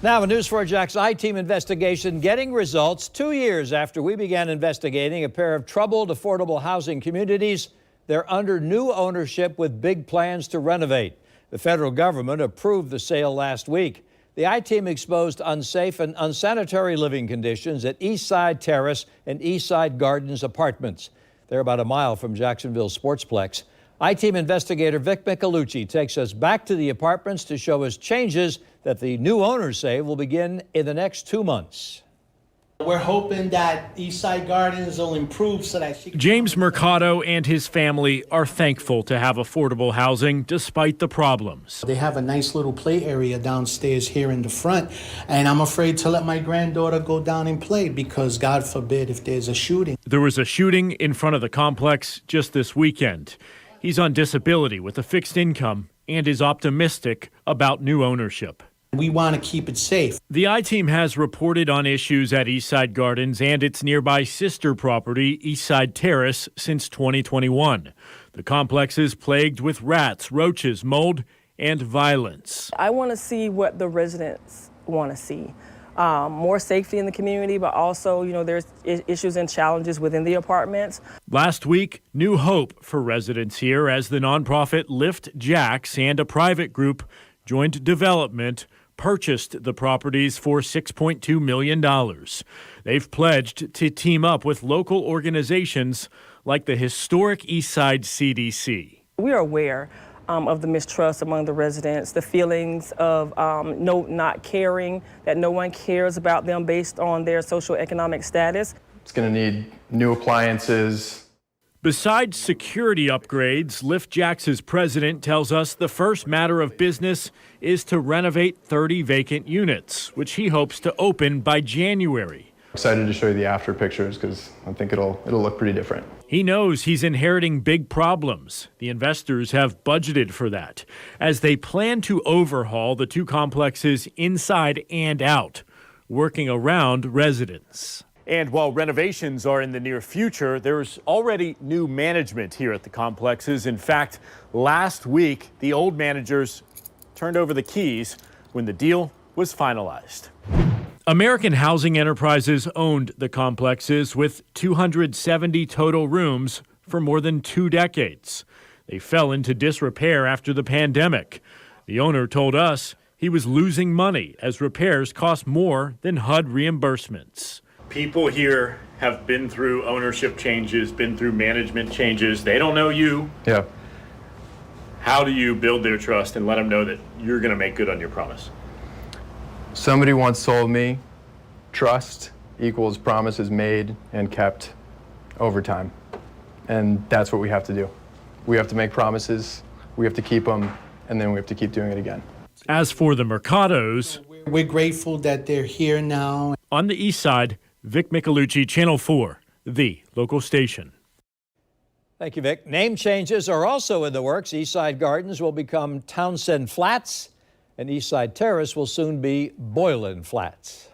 Now, a News 4 Jax I-Team investigation getting results 2 years after we began investigating a pair of troubled affordable housing communities. They're under new ownership with big plans to renovate. The federal government approved the sale last week. The I-Team exposed unsafe and unsanitary living conditions at Eastside Terrace and Eastside Gardens apartments. They're about a mile from Jacksonville Sportsplex. I-Team investigator Vic Micolucci takes us back to the apartments to show us changes that the new owners say will begin in the next 2 months. We're hoping that Eastside Gardens will improve so that she can... James Mercado and his family are thankful to have affordable housing despite the problems. They have a nice little play area downstairs here in the front, and I'm afraid to let my granddaughter go down and play because, God forbid, if there's a shooting. There was a shooting in front of the complex just this weekend. He's on disability with a fixed income and is optimistic about new ownership. We want to keep it safe. The I-Team has reported on issues at Eastside Gardens and its nearby sister property, Eastside Terrace, since 2021. The complex is plagued with rats, roaches, mold, and violence. I want to see what the residents want to see. More safety in the community, but also, there's issues and challenges within the apartments. Last week, new hope for residents here as the nonprofit Lift Jax and a private group joined development purchased the properties for $6.2 million. They've pledged to team up with local organizations like the historic Eastside CDC. We are aware of the mistrust among the residents, the feelings of not caring, that no one cares about them based on their socioeconomic status. It's going to need new appliances. Besides security upgrades, Lift Jax's president tells us the first matter of business is to renovate 30 vacant units, which he hopes to open by January. Excited to show you the after pictures because I think it'll look pretty different. He knows he's inheriting big problems. The investors have budgeted for that as they plan to overhaul the two complexes inside and out, working around residents. And while renovations are in the near future, there's already new management here at the complexes. In fact, last week, the old managers turned over the keys when the deal was finalized. American Housing Enterprises owned the complexes with 270 total rooms for more than 2 decades. They fell into disrepair after the pandemic. The owner told us he was losing money as repairs cost more than HUD reimbursements. People here have been through ownership changes, been through management changes. They don't know you. Yeah. How do you build their trust and let them know that you're going to make good on your promise? Somebody once told me, trust equals promises made and kept over time. And that's what we have to do. We have to make promises, we have to keep them, and then we have to keep doing it again. As for the Mercados, we're grateful that they're here now. On the east side, Vic Micolucci, Channel 4, the local station. Thank you, Vic. Name changes are also in the works. Eastside Gardens will become Townsend Flats, and Eastside Terrace will soon be Boylan Flats.